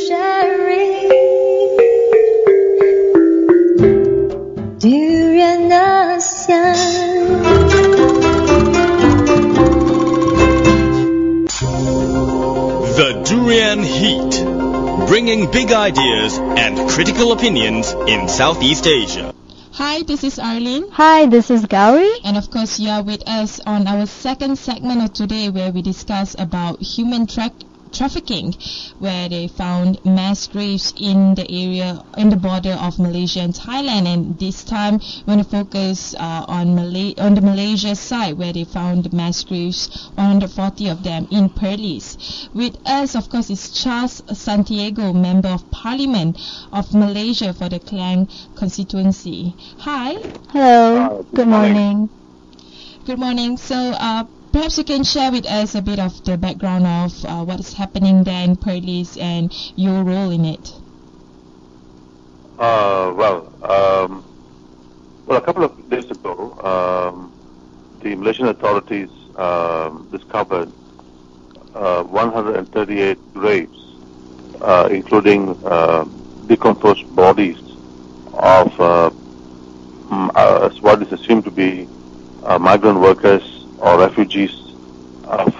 sharing. DurianASEAN. The Durian Heat, bringing big ideas and critical opinions in Southeast Asia. Hi, this is Arlene. Hi, this is Gauri. And of course, you are with us on our second segment of today, where we discuss about human trafficking, where they found mass graves in the area, in the border of Malaysia and Thailand. And this time, we want to focus on the Malaysia side, where they found mass graves, 140 of them in Perlis. With us, of course, is Charles Santiago, Member of Parliament of Malaysia for the Klang Constituency. Hi. Hello. Good morning. Good morning. So, perhaps you can share with us a bit of the background of what is happening there in Perlis and your role in it. Well, a couple of days ago, the Malaysian authorities discovered 138 graves, including decomposed bodies of what is assumed to be migrant workers or refugees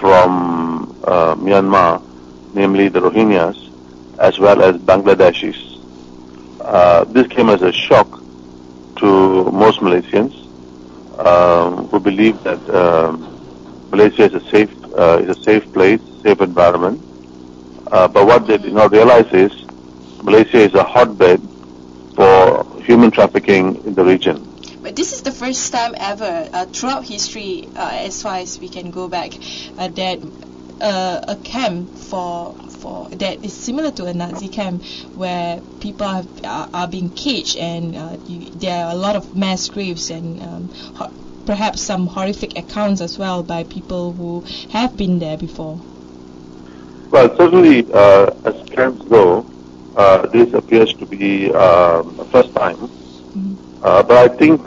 from Myanmar, namely the Rohingyas, as well as Bangladeshis. This came as a shock to most Malaysians who believe that Malaysia is a safe place, safe environment. But what they did not realize is Malaysia is a hotbed for human trafficking in the region. But this is the first time ever throughout history, as far as we can go back, that a camp for that is similar to a Nazi camp, where people are being caged, and there are a lot of mass graves and perhaps some horrific accounts as well by people who have been there before. Well, certainly, as camps go, this appears to be a first time. But I think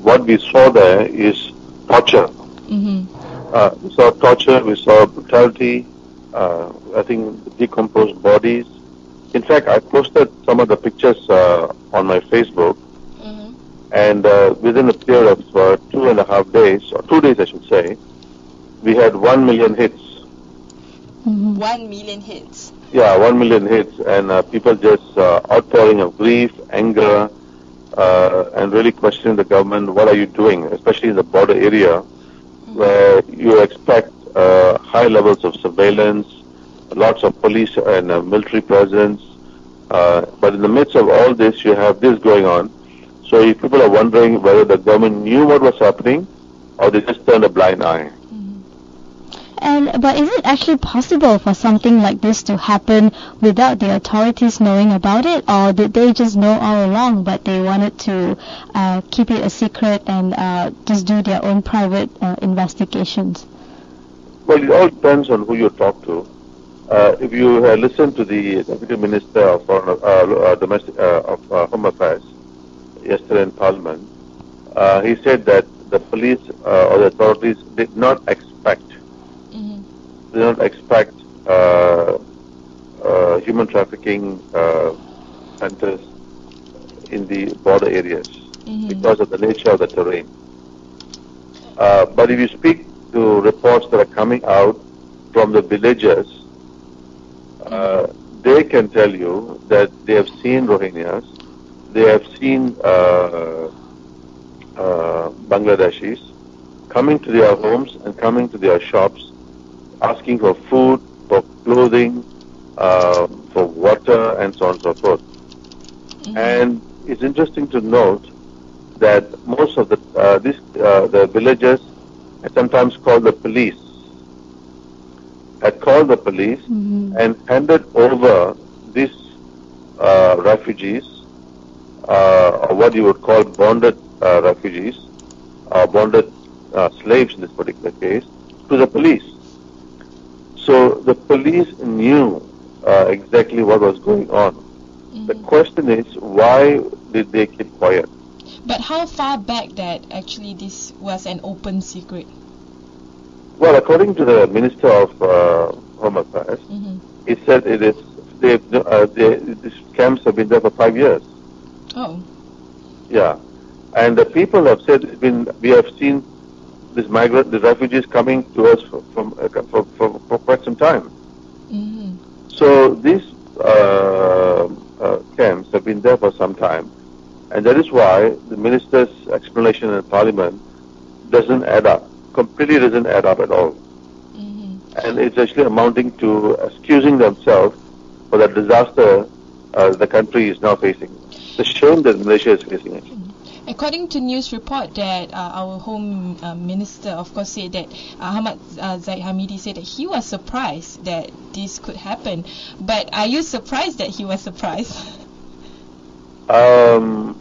what we saw there is torture. We saw torture, we saw brutality, I think decomposed bodies. In fact, I posted some of the pictures on my Facebook, and within a period of 2.5 days, or 2 days I should say, we had 1 million hits. 1 million hits? Yeah, 1 million hits, and people just outpouring of grief, anger, and really questioning the government, what are you doing, especially in the border area, where you expect high levels of surveillance, lots of police and military presence, but in the midst of all this, you have this going on. So if people are wondering whether the government knew what was happening, or they just turned a blind eye. But is it actually possible for something like this to happen without the authorities knowing about it, or did they just know all along, but they wanted to keep it a secret and just do their own private investigations? Well, it all depends on who you talk to. If you listen to the Deputy Minister of Home Affairs yesterday in Parliament, he said that the police or the authorities did not expect human trafficking centers in the border areas because of the nature of the terrain. But if you speak to reports that are coming out from the villagers, they can tell you that they have seen Rohingyas, they have seen Bangladeshis coming to their homes and coming to their shops, asking for food, for clothing, for water, and so on and so forth. And it's interesting to note that most of the villagers had sometimes called the police, and handed over these refugees, or what you would call bonded refugees, or bonded slaves in this particular case, to the police. So the police knew exactly what was going on. The question is, why did they keep quiet? But how far back that actually this was an open secret? Well, according to the Minister of Home Affairs, he said it is these camps have been there for 5 years. Oh. Yeah, and the people have said we have seen these refugees coming to us for quite some time. Mm-hmm. So these camps have been there for some time, and that is why the minister's explanation in Parliament doesn't add up. Completely doesn't add up at all. Mm-hmm. And it's actually amounting to excusing themselves for the disaster the country is now facing. The shame that Malaysia is facing it. According to news report that our Home Minister, of course, said that Ahmad Zaid Hamidi said that he was surprised that this could happen. But are you surprised that he was surprised? I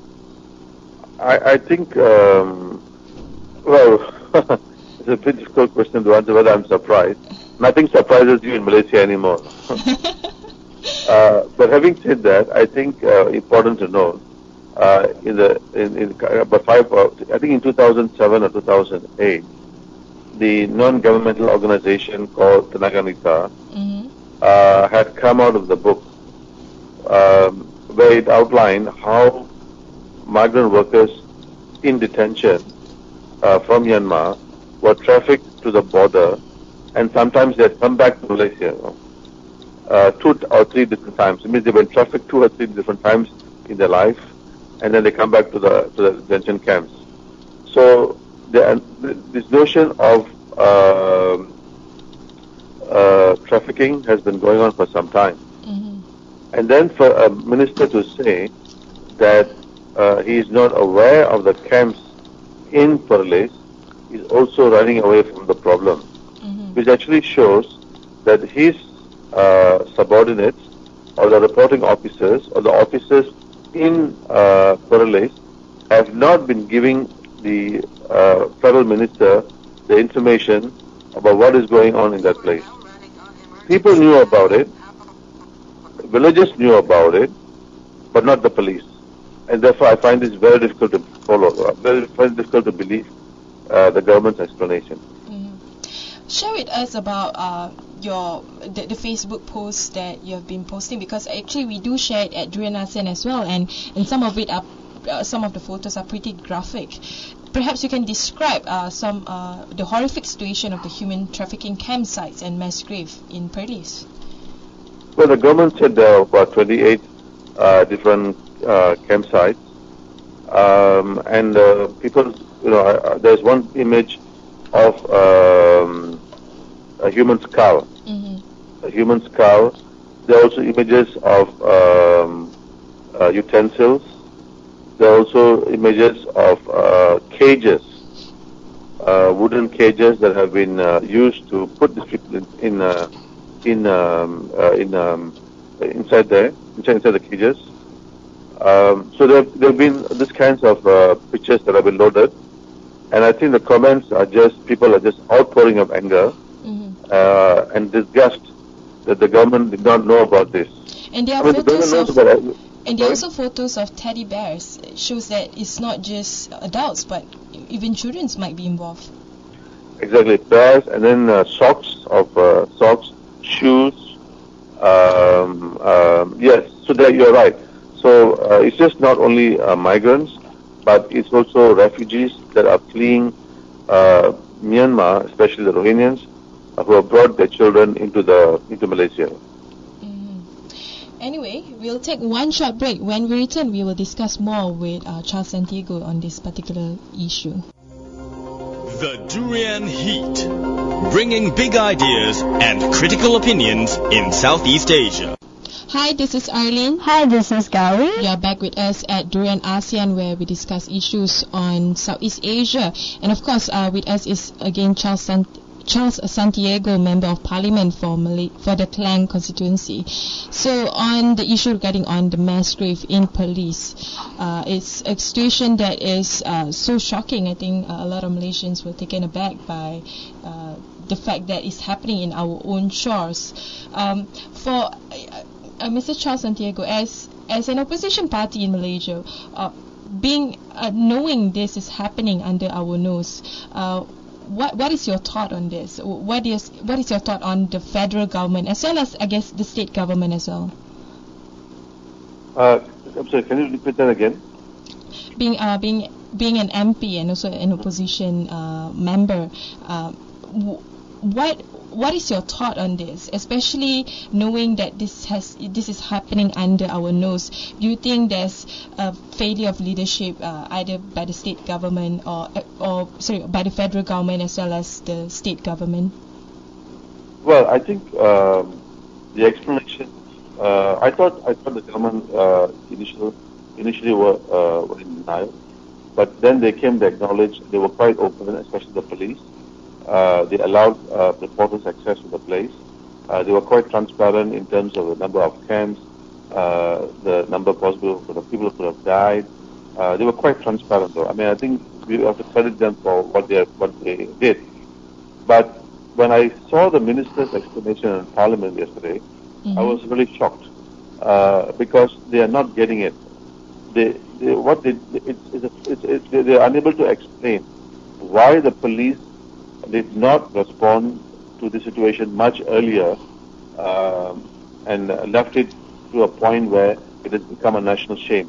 think, well, it's a bit difficult question to answer whether I'm surprised. Nothing surprises you in Malaysia anymore. But having said that, I think important to note, I think in 2007 or 2008, the non-governmental organization called Tenaga Nisa had come out of the book where it outlined how migrant workers in detention from Myanmar were trafficked to the border, and sometimes they had come back to Malaysia 2 or 3 different times. It means they were trafficked 2 or 3 different times in their life, and then they come back to the detention camps. So this notion of trafficking has been going on for some time. And then for a minister to say that he is not aware of the camps in Perlis is also running away from the problem, which actually shows that his subordinates or the reporting officers or the officers in Perlis have not been giving the federal minister the information about what is going on in that place. People knew about it, villagers knew about it, but not the police. And therefore I find this very difficult to follow, very difficult to believe the government's explanation. Share with us about the Facebook posts that you have been posting, because actually we do share it at DurianASEAN as well, and some of it are some of the photos are pretty graphic. Perhaps you can describe the horrific situation of the human trafficking campsites and mass grave in Perlis. Well, the government said there are about 28 different campsites, and people, there's one image of a human skull. A human skull. There are also images of utensils. There are also images of cages, wooden cages that have been used to put these people inside the cages. So there have been these kinds of pictures that have been loaded, and I think the comments are people are just outpouring of anger and disgust that the government did not know about this. And there are also photos of teddy bears. It shows that it's not just adults, but even children might be involved. Exactly, bears, and then socks, shoes. Yes, so there you're right. So it's just not only migrants, but it's also refugees that are fleeing Myanmar, especially the Rohingyas, who have brought their children into Malaysia. Anyway, we'll take one short break. When we return, we will discuss more with Charles Santiago on this particular issue. The Durian Heat, bringing big ideas and critical opinions in Southeast Asia. Hi, this is Arlene. Hi, this is Gauri. You're back with us at DurianASEAN, where we discuss issues on Southeast Asia. And of course, with us is again Charles Santiago, Member of Parliament for the Klang Constituency. So on the issue regarding on the mass grave in Perlis, it's a situation that is so shocking. I think a lot of Malaysians were taken aback by the fact that it's happening in our own shores. For Mr. Charles Santiago, as an opposition party in Malaysia, knowing this is happening under our nose, what is your thought on this? What is your thought on the federal government as well as, I guess, the state government as well? I'm sorry, can you repeat that again? Being an MP and also an opposition member, what is your thought on this, especially knowing that this is happening under our nose? Do you think there's a failure of leadership either by the state government or by the federal government as well as the state government? Well, I think the explanation. I thought the government initially were in denial, but then they came to acknowledge they were quite open, especially the police. They allowed reporters access to the place. They were quite transparent in terms of the number of camps, the number possible for the people who could have died. They were quite transparent, though. I mean, I think we have to credit them for what they did. But when I saw the minister's explanation in Parliament yesterday, I was really shocked because they are not getting it. They are unable to explain why the police did not respond to the situation much earlier and left it to a point where it has become a national shame.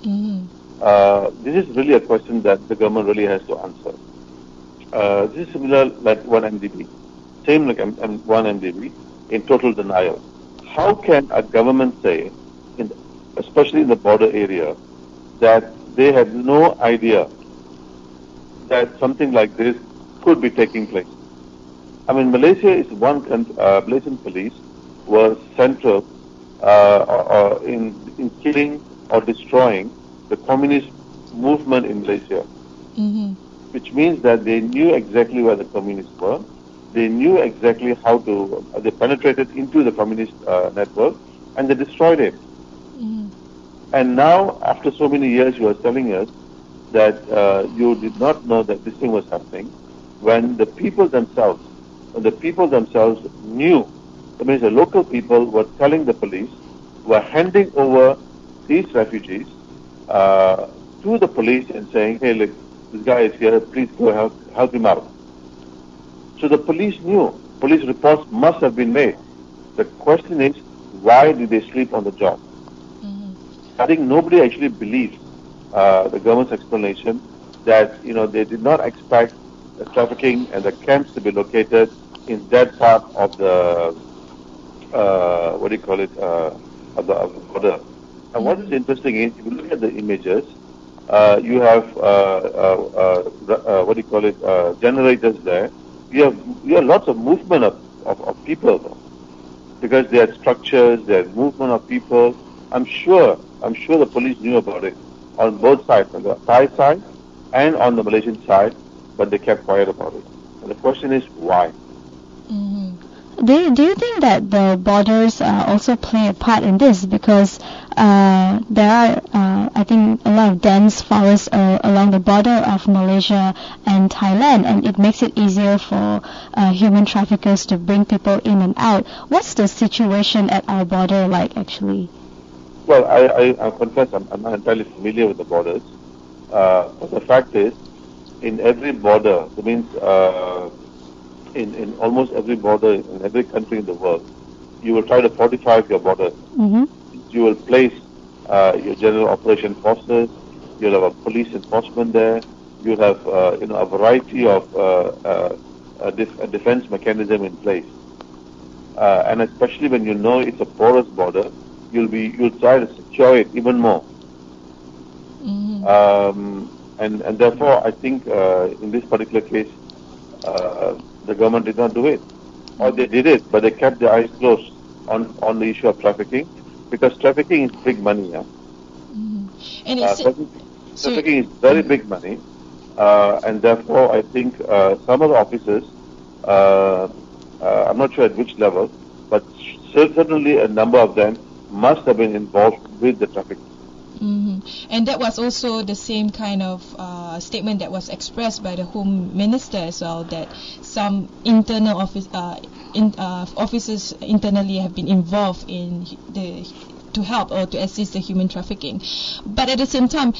This is really a question that the government really has to answer. This is similar like 1MDB. Same like 1MDB in total denial. How can a government say, especially in the border area, that they had no idea that something like this could be taking place? I mean, Malaysia is one country. Malaysian police were central in killing or destroying the communist movement in Malaysia, which means that they knew exactly where the communists were. They knew exactly how to. They penetrated into the communist network and they destroyed it. And now, after so many years, you are telling us that you did not know that this thing was happening, when the people themselves knew. That means the local people were telling the police, were handing over these refugees to the police and saying, "Hey, look, this guy is here. Please go help him out." So the police knew. Police reports must have been made. The question is, why did they sleep on the job? I think nobody actually believes the government's explanation that they did not expect the trafficking and the camps to be located in that part of the of the border. And what is interesting is, if you look at the images, you have generators there. You have lots of movement of people, because there are structures, there is movement of people. I'm sure the police knew about it on both sides, on the Thai side and on the Malaysian side, but they kept quiet about it. And the question is, why? Do you think that the borders also play a part in this? Because there are, I think, a lot of dense forests along the border of Malaysia and Thailand, and it makes it easier for human traffickers to bring people in and out. What's the situation at our border like, actually? Well, I confess I'm not entirely familiar with the borders, but the fact is, in every border, that means in almost every border in every country in the world, you will try to fortify your border. You will place your general operation forces. You'll have a police enforcement there. You'll have a variety of a defense mechanism in place. And especially when you know it's a porous border, you'll try to secure it even more. And therefore, I think in this particular case, the government did not do it, or they did it, but they kept their eyes closed on the issue of trafficking, because trafficking is big money. And trafficking is very big money, and therefore I think some of the officers, I'm not sure at which level, but certainly a number of them must have been involved with the trafficking. And that was also the same kind of statement that was expressed by the Home Minister as well, that some internal officers internally have been involved in to help or to assist the human trafficking. But at the same time,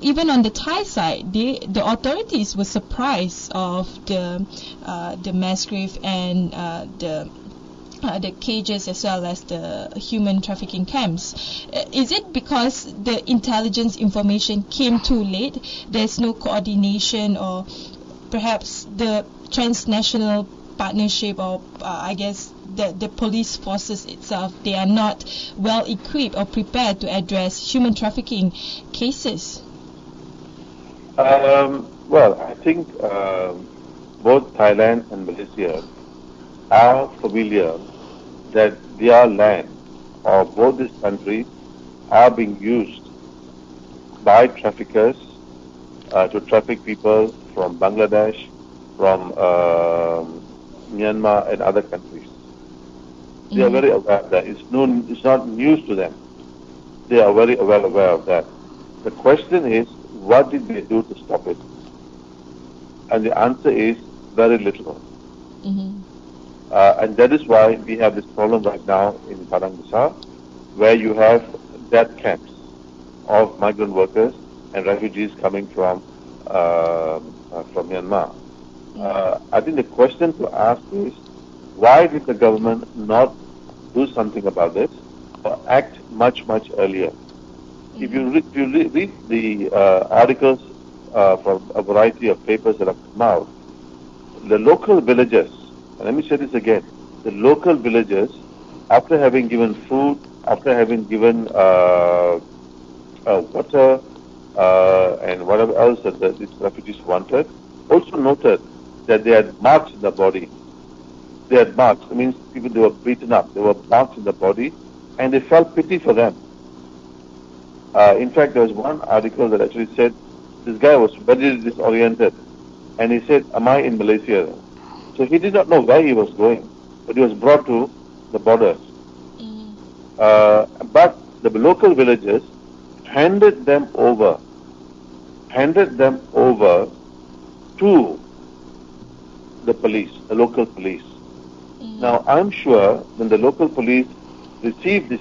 even on the Thai side, the authorities were surprised of the mass grave and the cages as well as the human trafficking camps. Is it because the intelligence information came too late? There's no coordination, or perhaps the transnational partnership, or I guess the police forces itself, they are not well equipped or prepared to address human trafficking cases? Well, I think both Thailand and Malaysia are familiar that their land, or both these countries, are being used by traffickers to traffic people from Bangladesh, from Myanmar and other countries. They are very aware of that. It's not news to them. They are very well aware of that. The question is, what did they do to stop it? And the answer is very little. And that is why we have this problem right now in Padang Besar, where you have death camps of migrant workers and refugees coming from Myanmar. I think the question to ask is, why did the government not do something about this or act much, much earlier? If you read the articles from a variety of papers that have come out, the local villagers, and let me say this again, the local villagers, after having given food, after having given water and whatever else that these refugees wanted, also noted that they had marks in the body. They had marks. It means people, they were beaten up. There were marks in the body, and they felt pity for them. In fact, there was one article that actually said this guy was very disoriented, and he said, "Am I in Malaysia?" So he did not know where he was going, but he was brought to the borders. But the local villagers handed them over to the police, the local police. Now, I'm sure when the local police receive this,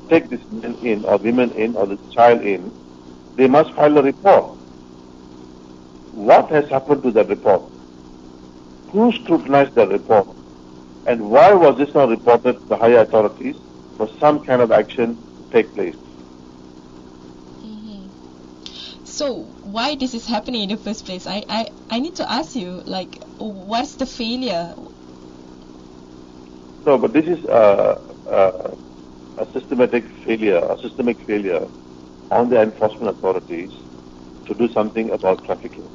take this man in, or women in, or this child in, they must file a report. What has happened to that report? Who scrutinized the report? And why was this not reported to the higher authorities for some kind of action to take place? So why this is happening in the first place? I need to ask you, like, what's the failure? No, but this is a systemic failure on the enforcement authorities to do something about trafficking.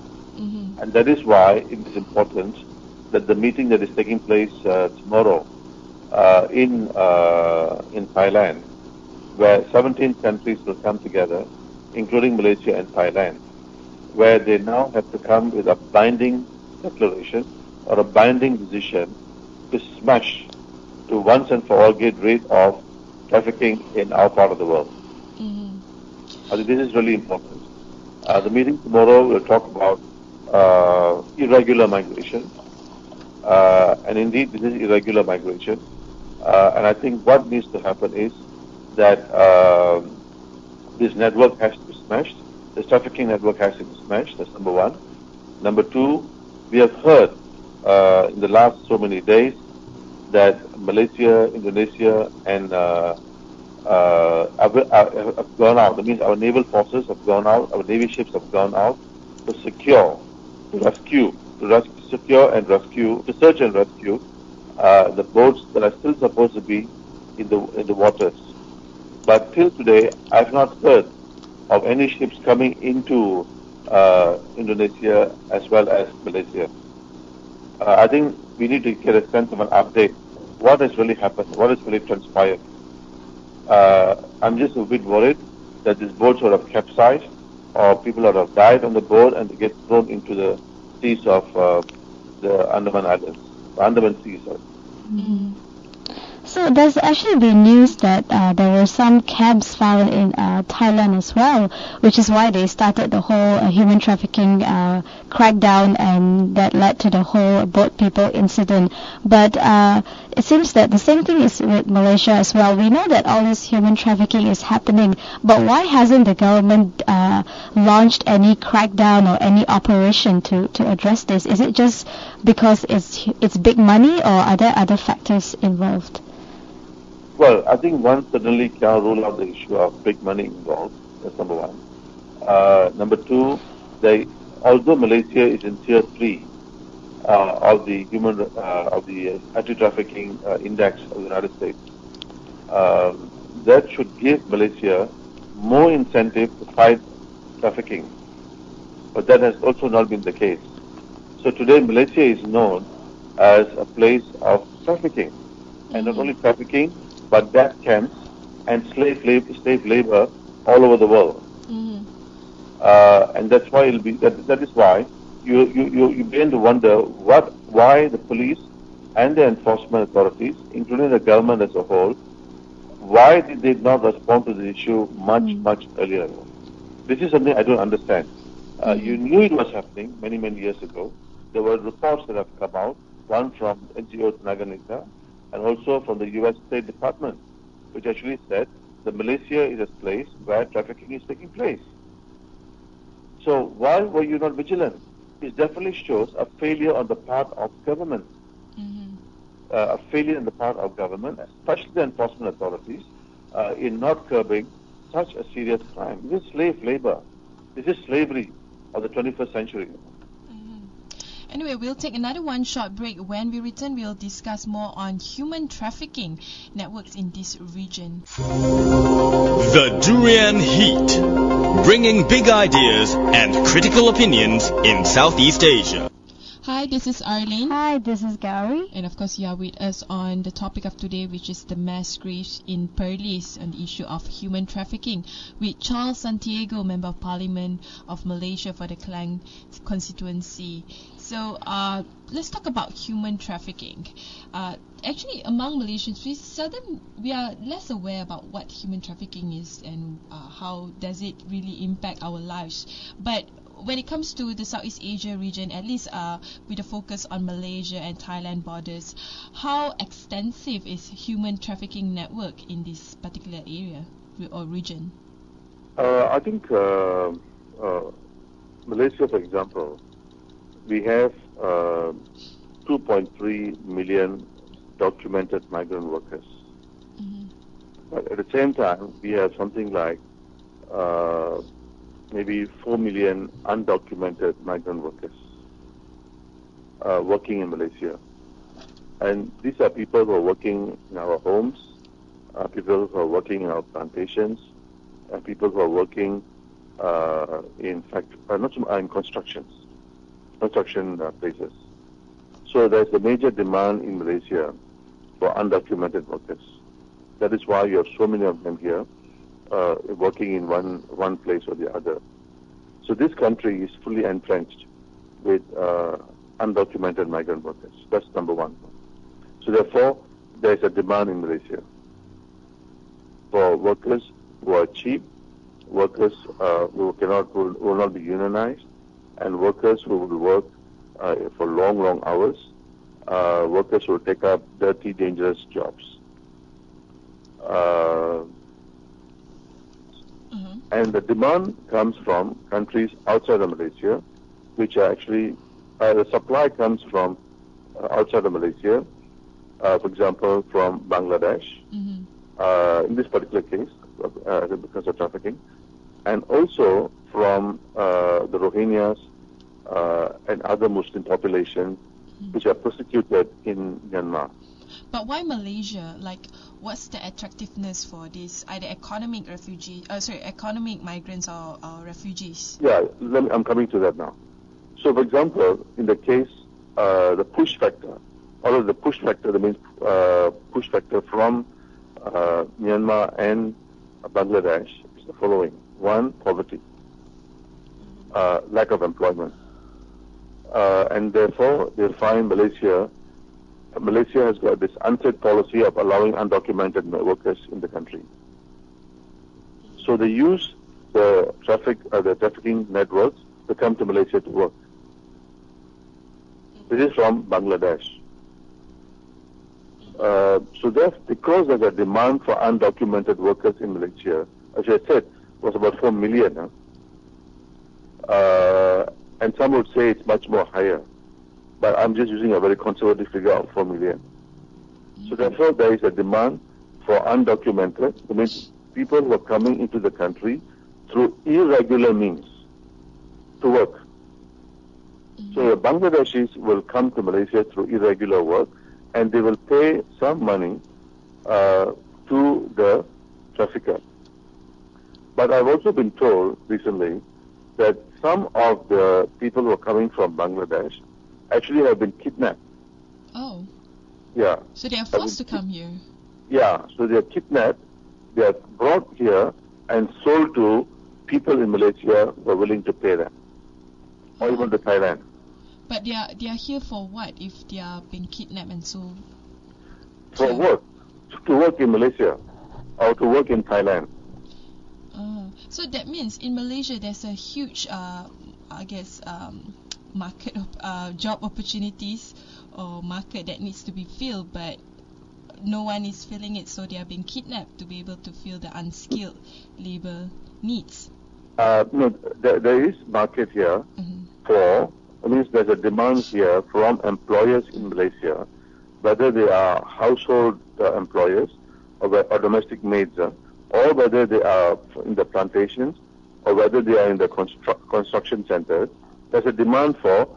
And that is why it is important that the meeting that is taking place tomorrow in Thailand, where 17 countries will come together, including Malaysia and Thailand, where they now have to come with a binding declaration or a binding decision to smash, to once and for all get rid of trafficking in our part of the world. I think this is really important. The meeting tomorrow will talk about irregular migration, and indeed this is irregular migration, and I think what needs to happen is that this network has to be smashed. This trafficking network has to be smashed. That's number one. Number two, we have heard in the last so many days that Malaysia, Indonesia, and have gone out. That means our naval forces have gone out, our navy ships have gone out to secure, to search and rescue the boats that are still supposed to be in the waters. But till today, I've not heard of any ships coming into Indonesia as well as Malaysia. I think we need to get a sense of an update. What has really happened? What has really transpired? I'm just a bit worried that these boats would have capsized, or people would have died on the boat and they get thrown into the seas of the Andaman Islands, the Andaman Sea. So there's actually been news that there were some camps found in Thailand as well, which is why they started the whole human trafficking crackdown, and that led to the whole boat people incident. But it seems that the same thing is with Malaysia as well. We know that all this human trafficking is happening, but why hasn't the government launched any crackdown or any operation to address this? Is it just because it's big money, or are there other factors involved? Well, I think one certainly cannot rule out the issue of big money involved. That's number one. Number two, although Malaysia is in tier 3 of the anti-trafficking index of the United States, that should give Malaysia more incentive to fight trafficking. But that has also not been the case. So today Malaysia is known as a place of trafficking, and not only trafficking, but death camps and slave labor all over the world. And that's why that is why you begin to wonder why the police and the enforcement authorities, including the government as a whole, why did they not respond to the issue much earlier? This is something I don't understand. You knew it was happening many years ago. There were reports that have come out, one from NGO Naganita and also from the U.S. State Department, which actually said that Malaysia is a place where trafficking is taking place. So why were you not vigilant? It definitely shows a failure on the part of government. A failure on the part of government, especially the enforcement authorities, in not curbing such a serious crime. This is slave labor. This is slavery of the 21st century. Anyway, we'll take another one short break. When we return, we'll discuss more on human trafficking networks in this region. The Durian Heat, bringing big ideas and critical opinions in Southeast Asia. Hi, this is Arlene. Hi, this is Gary. And of course, you are with us on the topic of today, which is the mass graves in Perlis on the issue of human trafficking, with Charles Santiago, Member of Parliament of Malaysia for the Klang Constituency. So let's talk about human trafficking. Actually, among Malaysians, we are less aware about what human trafficking is and how does it really impact our lives. But when it comes to the Southeast Asia region, at least with a focus on Malaysia and Thailand borders, how extensive is human trafficking network in this particular area or region? I think Malaysia, for example, we have 2.3 million documented migrant workers. But at the same time, we have something like maybe 4 million undocumented migrant workers working in Malaysia. And these are people who are working in our homes, people who are working in our plantations, and people who are working in construction places. So there's a major demand in Malaysia for undocumented workers. That is why you have so many of them here working in one place or the other. So this country is fully entrenched with undocumented migrant workers. That's number one. So therefore, there is a demand in Malaysia for workers who are cheap, workers who will not be unionized, and workers who will work for long hours, workers who will take up dirty, dangerous jobs. And the demand comes from countries outside of Malaysia, which are actually, the supply comes from outside of Malaysia, for example, from Bangladesh, in this particular case, because of trafficking, and also from the Rohingyas and other Muslim populations which are persecuted in Myanmar. But why Malaysia? Like, what's the attractiveness for this? Either economic migrants or refugees? Yeah, I'm coming to that now. So, for example, in the case, the push factor, that means push factor from Myanmar and Bangladesh is the following. One, poverty, lack of employment. And therefore, they find Malaysia has got this unsaid policy of allowing undocumented workers in the country. So they use the trafficking networks to come to Malaysia to work. This is from Bangladesh. So because there's a demand for undocumented workers in Malaysia, as I said, was about 4 million. And some would say it's much more higher. but I'm just using a very conservative figure of 4 million. So therefore, there is a demand for undocumented, that means people who are coming into the country through irregular means to work. So the Bangladeshis will come to Malaysia through irregular work, and they will pay some money to the trafficker. But I've also been told recently that some of the people who are coming from Bangladesh actually have been kidnapped. Oh. Yeah. So they are forced to come here. Yeah, so they are kidnapped, they are brought here and sold to people in Malaysia who are willing to pay them, or even to Thailand. But they are here for what if they are being kidnapped and sold? For work, to work in Malaysia or to work in Thailand. So that means in Malaysia there's a huge, market of job opportunities or market that needs to be filled, but no one is filling it, so they are being kidnapped to be able to fill the unskilled labor needs. No, there is market here for, it means there's a demand here from employers in Malaysia, whether they are household employers or domestic maids, or whether they are in the plantations or whether they are in the construction centers. There's a demand for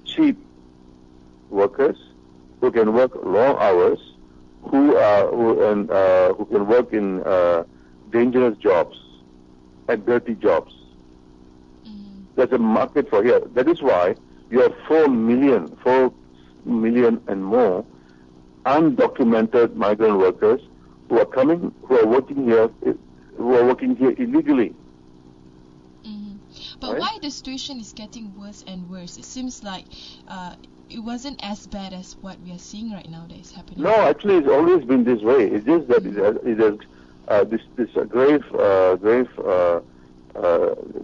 cheap workers who can work long hours, who can work in dangerous jobs and dirty jobs. There's a market for here. That is why you have 4 million and more undocumented migrant workers who are working here illegally. But right? why the situation is getting worse and worse? It seems like it wasn't as bad as what we are seeing right now that is happening. No, actually, it's always been this way. It's just that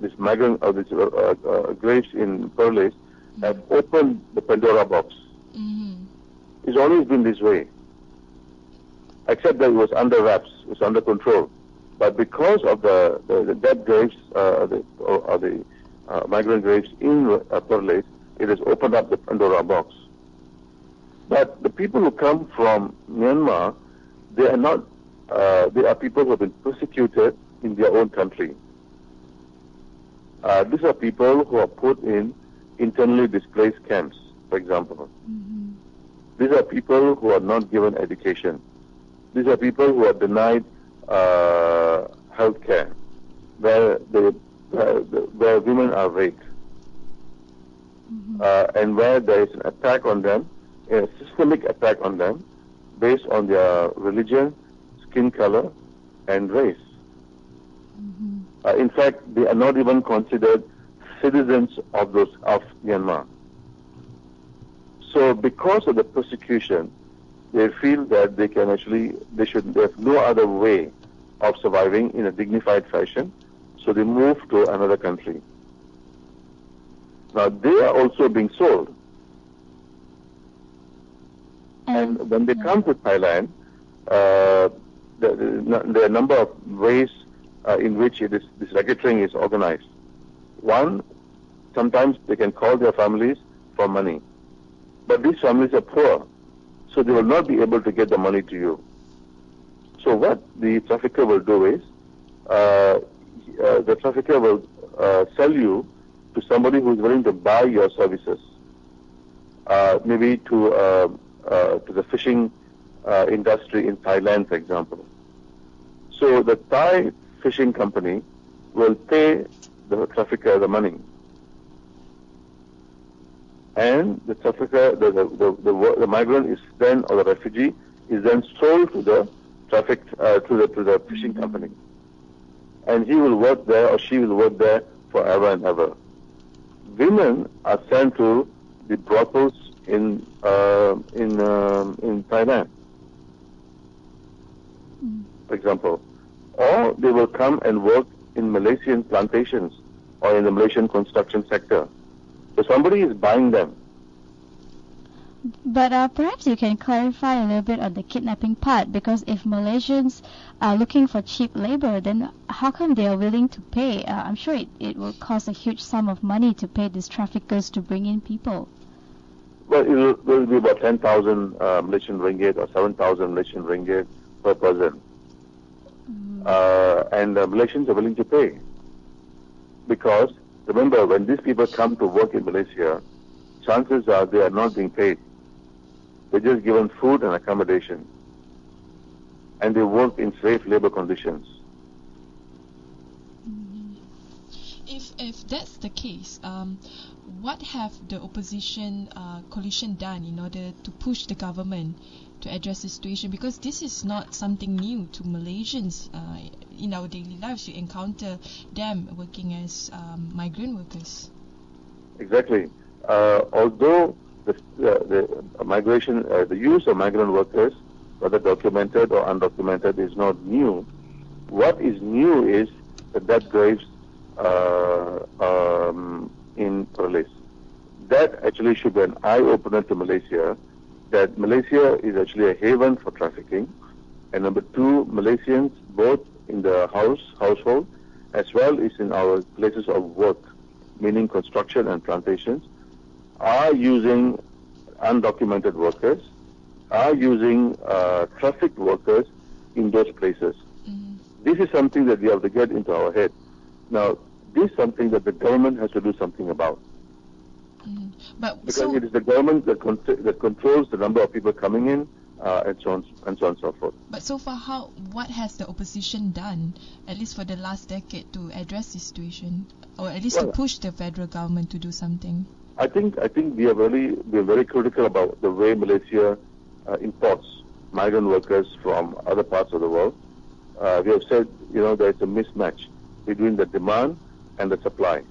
this migrant or this graves in Perlis have opened the Pandora box. It's always been this way, except that it was under wraps, it was under control. But because of the dead graves, the migrant graves in Perlis, it has opened up the Pandora box. But the people who come from Myanmar, they are not. They are people who have been persecuted in their own country. These are people who are put in internally displaced camps, for example. These are people who are not given education. These are people who are denied health care, where women are raped, and where there is an attack on them, a systemic attack on them, based on their religion, skin color, and race. In fact, they are not even considered citizens of Myanmar. So, because of the persecution, they feel that they have no other way of surviving in a dignified fashion, so they move to another country. Now, they are also being sold. And when they come to Thailand, there are a number of ways in which this racketeering is organized. One, sometimes they can call their families for money. But these families are poor, so they will not be able to get the money to you. So what the trafficker will do is, the trafficker will sell you to somebody who is willing to buy your services, maybe to the fishing industry in Thailand, for example. So the Thai fishing company will pay the trafficker the money, and the trafficker, the migrant is then, or the refugee is then sold to the to the fishing company, and he will work there or she will work there forever and ever. Women are sent to the brothels in Thailand, for example, or they will come and work in Malaysian plantations or in the Malaysian construction sector. So somebody is buying them. But perhaps you can clarify a little bit on the kidnapping part, because if Malaysians are looking for cheap labor, then how come they are willing to pay? I'm sure it will cost a huge sum of money to pay these traffickers to bring in people. Well, it will be about 10,000 Malaysian ringgit or 7,000 Malaysian ringgit per person. And Malaysians are willing to pay. Because, remember, when these people come to work in Malaysia, chances are they are not being paid. They're just given food and accommodation. And they work in slave labor conditions. If that's the case, what have the opposition coalition done in order to push the government to address the situation? Because this is not something new to Malaysians. In our daily lives, you encounter them working as migrant workers. Exactly. Although the migration, the use of migrant workers, whether documented or undocumented, is not new. What is new is that graves in Perlis. That actually should be an eye-opener to Malaysia, that Malaysia is actually a haven for trafficking. And number two, Malaysians, both in the household, as well as in our places of work, meaning construction and plantations, are using undocumented workers, are using trafficked workers in those places. This is something that we have to get into our head. Now, this is something that the government has to do something about. Because it is the government that controls the number of people coming in, and so on and so forth. But so far, what has the opposition done, at least for the last decade, to address this situation, or at least to push the federal government to do something? I think we are very critical about the way Malaysia imports migrant workers from other parts of the world. We have said, there is a mismatch between the demand and the supply.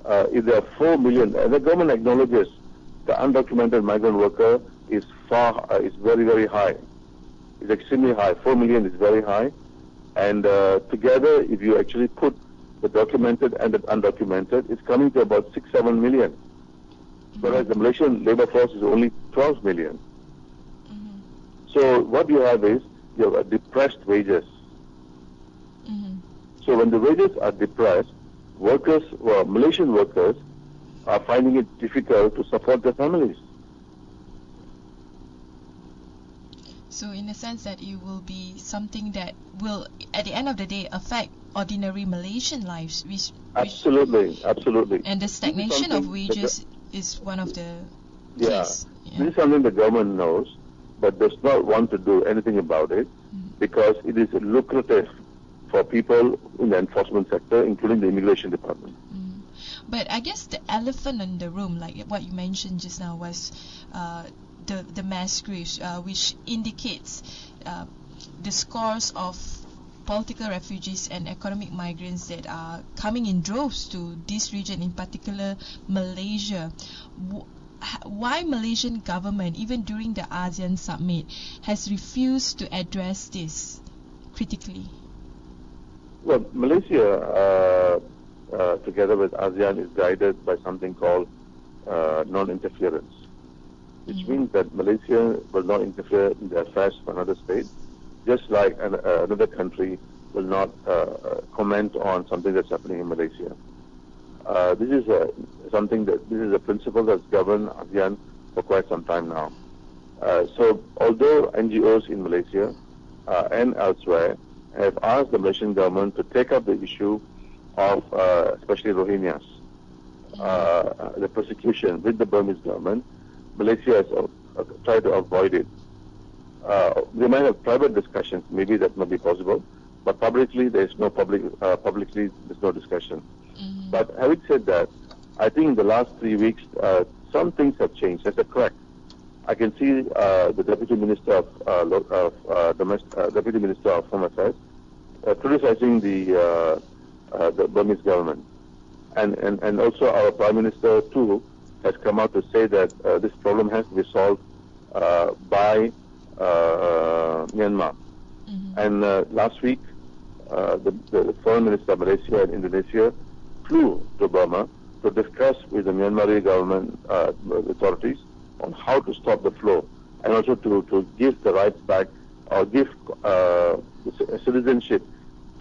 If there are 4 million, and the government acknowledges the undocumented migrant worker is very, very high. It's extremely high. 4 million is very high. And together, if you actually put the documented and the undocumented, it's coming to about 6-7 million. Whereas the Malaysian labor force is only 12 million. So what you have is, you have depressed wages. So when the wages are depressed, Malaysian workers are finding it difficult to support their families. So in a sense that it will be something that will, at the end of the day, affect ordinary Malaysian lives. Absolutely. And the stagnation of wages is one of the keys. This is something the government knows, but does not want to do anything about it, because it is lucrative for people in the enforcement sector, including the immigration department. But I guess the elephant in the room, like what you mentioned just now, was the mass graves, which indicates the scores of political refugees and economic migrants that are coming in droves to this region, in particular Malaysia. Why Malaysian government, even during the ASEAN summit, has refused to address this critically? Well, Malaysia, together with ASEAN, is guided by something called non-interference, which means that Malaysia will not interfere in the affairs of another state, just like another country will not comment on something that's happening in Malaysia. This is a principle that's governed ASEAN for quite some time now. So although NGOs in Malaysia and elsewhere have asked the Malaysian government to take up the issue of especially Rohingyas, the persecution with the Burmese government, Malaysia has tried to avoid it. They might have private discussions, maybe that may be possible, but publicly there's no discussion. But having said that, I think in the last 3 weeks some things have changed. There's a crack. I can see the Deputy Minister of Home Affairs criticizing the Burmese government, and also our Prime Minister too has come out to say that this problem has to be solved by Myanmar. And last week, the Foreign Minister of Malaysia and Indonesia flew to Burma to discuss with the Myanmar government authorities on how to stop the flow, and also to give the rights back, or give citizenship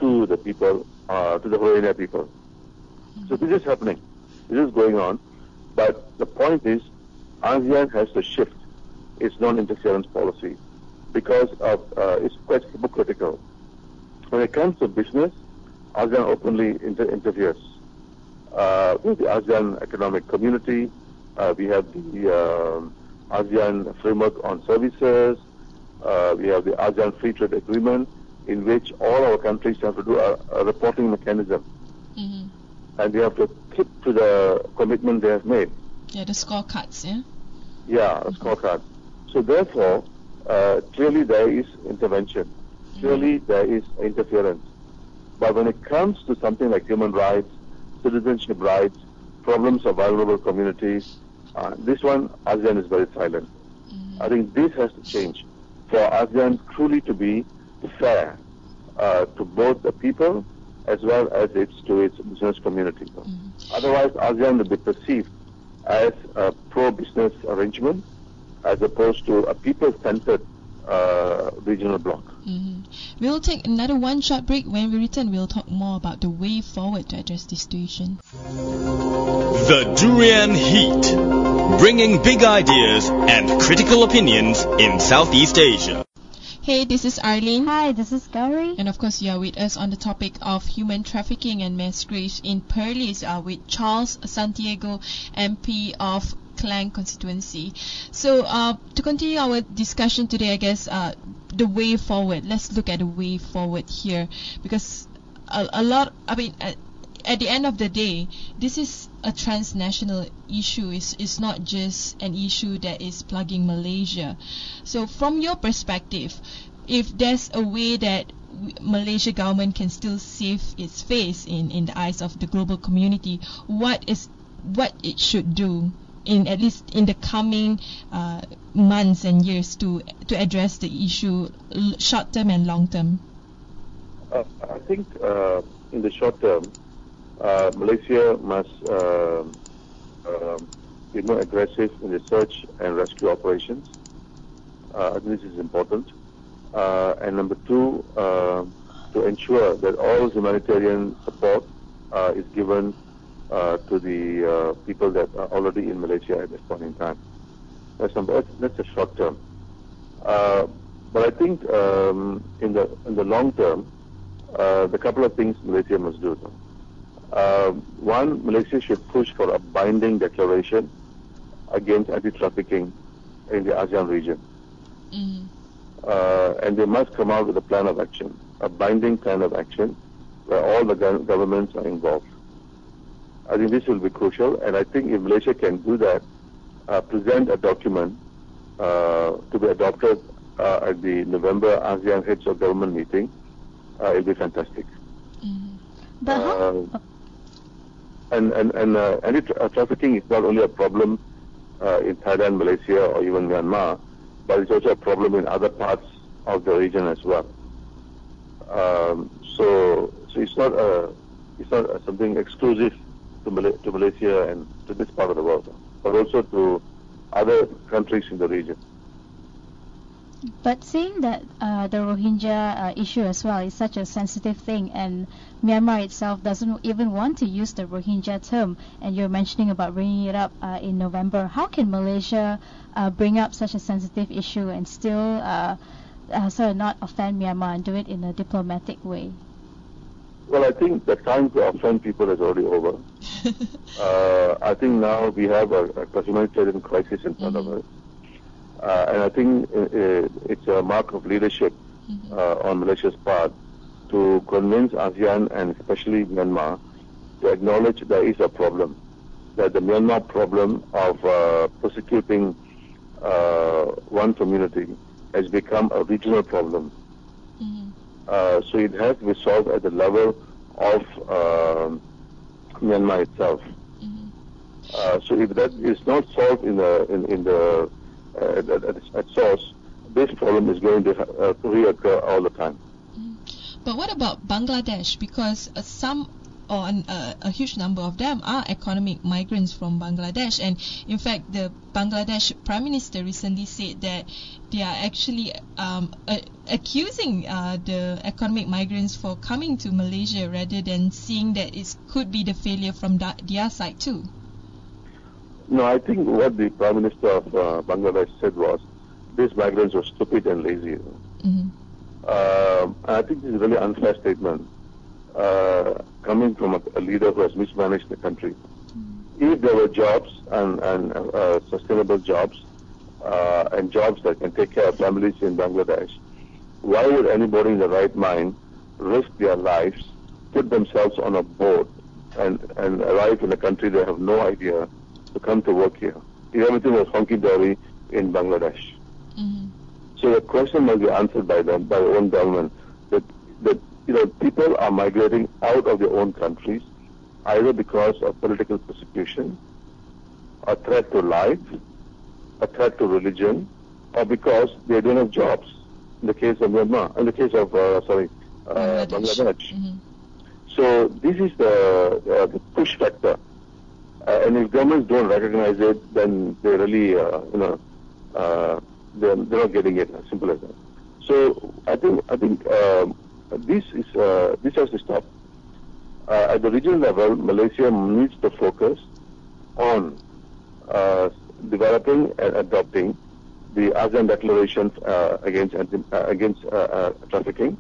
to the people, to the Rohingya people. So this is happening. This is going on. But the point is, ASEAN has to shift its non-interference policy because of it's quite hypocritical. When it comes to business, ASEAN openly interferes. With the ASEAN Economic Community, we have the ASEAN Framework on Services, we have the ASEAN Free Trade Agreement, in which all our countries have to do a reporting mechanism. And they have to keep to the commitment they have made. Yeah, the scorecards, yeah? Yeah, a scorecard. So therefore, clearly there is intervention. Clearly there is interference. But when it comes to something like human rights, citizenship rights, problems of vulnerable communities, this one, ASEAN is very silent. I think this has to change for ASEAN truly to be fair to both the people as well as to its business community. Otherwise, ASEAN will be perceived as a pro-business arrangement as opposed to a people-centered regional bloc. We'll take another one short break. When we return, we'll talk more about the way forward to address this situation. The Durian Heat, bringing big ideas and critical opinions in Southeast Asia. Hey, this is Arlene. Hi, this is Gauri. And of course, you are with us on the topic of human trafficking and mass graves in Perlis with Charles Santiago, MP of Klang Constituency. So, to continue our discussion today, I guess, the way forward. Let's look at the way forward here, because a lot, I mean, at the end of the day, this is a transnational issue. It's not just an issue that is plugging Malaysia. So from your perspective, if there's a way that Malaysia government can still save its face in the eyes of the global community, what it should do at least in the coming months and years to address the issue, short term and long term? I think in the short term, Malaysia must be more aggressive in the search and rescue operations. I think this is important. And number two, to ensure that all humanitarian support is given to the people that are already in Malaysia at this point in time. That's a short term. But I think in the long term, the couple of things Malaysia must do. One, Malaysia should push for a binding declaration against anti-trafficking in the ASEAN region. And they must come out with a plan of action, a binding plan of action where all the governments are involved. I think this will be crucial, and I think if Malaysia can do that, present a document to be adopted at the November ASEAN Heads of Government meeting, it will be fantastic. But anti-trafficking is not only a problem in Thailand, Malaysia, or even Myanmar, but it's also a problem in other parts of the region as well. So it's not something exclusive to Malaysia and to this part of the world, but also to other countries in the region. But seeing that the Rohingya issue as well is such a sensitive thing, and Myanmar itself doesn't even want to use the Rohingya term, and you're mentioning about bringing it up in November, how can Malaysia bring up such a sensitive issue and still sort of not offend Myanmar and do it in a diplomatic way? Well, I think the time to offend people is already over. I think now we have a humanitarian crisis in front of us. And I think it's a mark of leadership on Malaysia's part to convince ASEAN and especially Myanmar to acknowledge there is a problem, that the Myanmar problem of persecuting one community has become a regional problem. So it has to be solved at the level of Myanmar itself. So if that is not solved at source, this problem is going to reoccur all the time. But what about Bangladesh? Because a huge number of them are economic migrants from Bangladesh, and in fact the Bangladesh Prime Minister recently said that they are actually accusing the economic migrants for coming to Malaysia rather than seeing that it could be the failure from their side too. No, I think what the Prime Minister of Bangladesh said was, these migrants were stupid and lazy. I think this is a really unfair statement coming from a leader who has mismanaged the country. If there were jobs and sustainable jobs and jobs that can take care of families in Bangladesh, why would anybody in the right mind risk their lives, put themselves on a boat and arrive in a country they have no idea to come to work here? If everything was hunky-dory in Bangladesh. So the question must be answered by them, by their own government, that people are migrating out of their own countries either because of political persecution, a threat to life, a threat to religion, or because they don't have jobs. In the case of Myanmar, in the case of Bangladesh. So this is the push factor, and if governments don't recognize it, then they really, they're not getting it. As simple as that. So I think this has to stop. At the regional level, Malaysia needs to focus on developing and adopting the ASEAN Declaration against trafficking,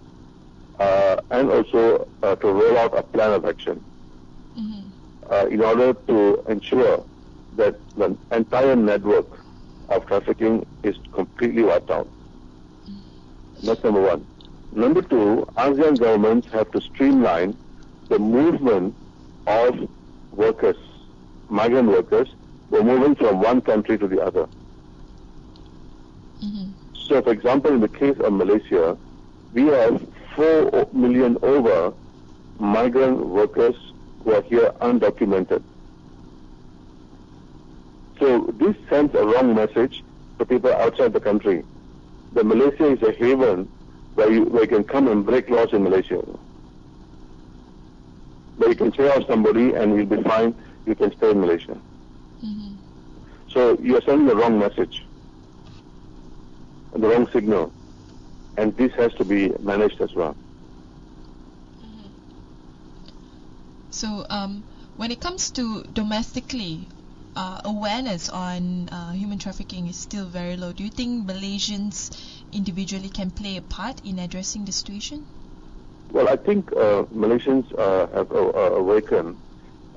and also to roll out a plan of action in order to ensure that the entire network of trafficking is completely wiped out. That's number one. Number two, ASEAN governments have to streamline the movement of workers, migrant workers, who are moving from one country to the other. So, for example, in the case of Malaysia, we have 4 million over migrant workers who are here undocumented. So this sends a wrong message to people outside the country, that Malaysia is a haven where you can come and break laws in Malaysia. Where you can say off somebody and you'll be fine, you can stay in Malaysia. So you are sending the wrong message, the wrong signal, and this has to be managed as well. So when it comes to domestically, awareness on human trafficking is still very low. Do you think Malaysians individually can play a part in addressing the situation? Well, I think Malaysians have awakened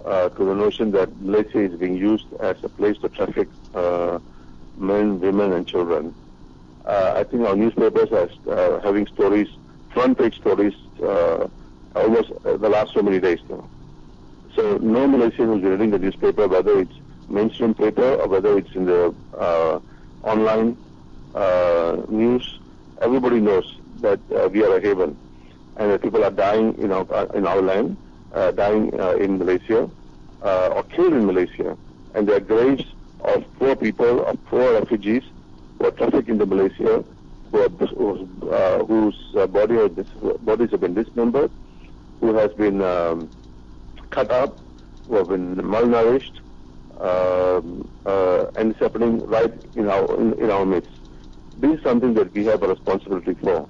to the notion that Malaysia is being used as a place to traffic men, women, and children. I think our newspapers are having stories, front-page stories, almost the last so many days now. So no Malaysian who's reading the newspaper, whether it's mainstream paper or whether it's in the online news, everybody knows that we are a haven and that people are dying in our land, dying in Malaysia, or killed in Malaysia, and there are graves of poor people, of poor refugees who are trafficked into Malaysia, whose bodies have been dismembered, who has been cut up, who have been malnourished, and it's happening right in our midst. This is something that we have a responsibility for.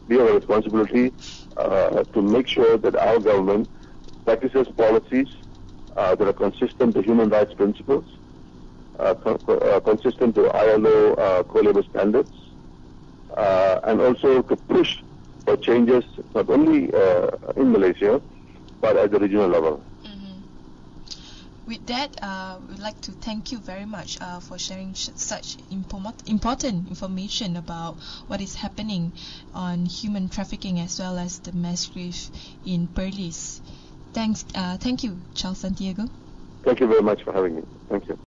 We have a responsibility to make sure that our government practices policies that are consistent to human rights principles, consistent to ILO co-labor standards, and also to push for changes not only in Malaysia but at the regional level. With that, we'd like to thank you very much for sharing such important information about what is happening on human trafficking as well as the mass grave in Perlis. Thank you, Charles Santiago. Thank you very much for having me. Thank you.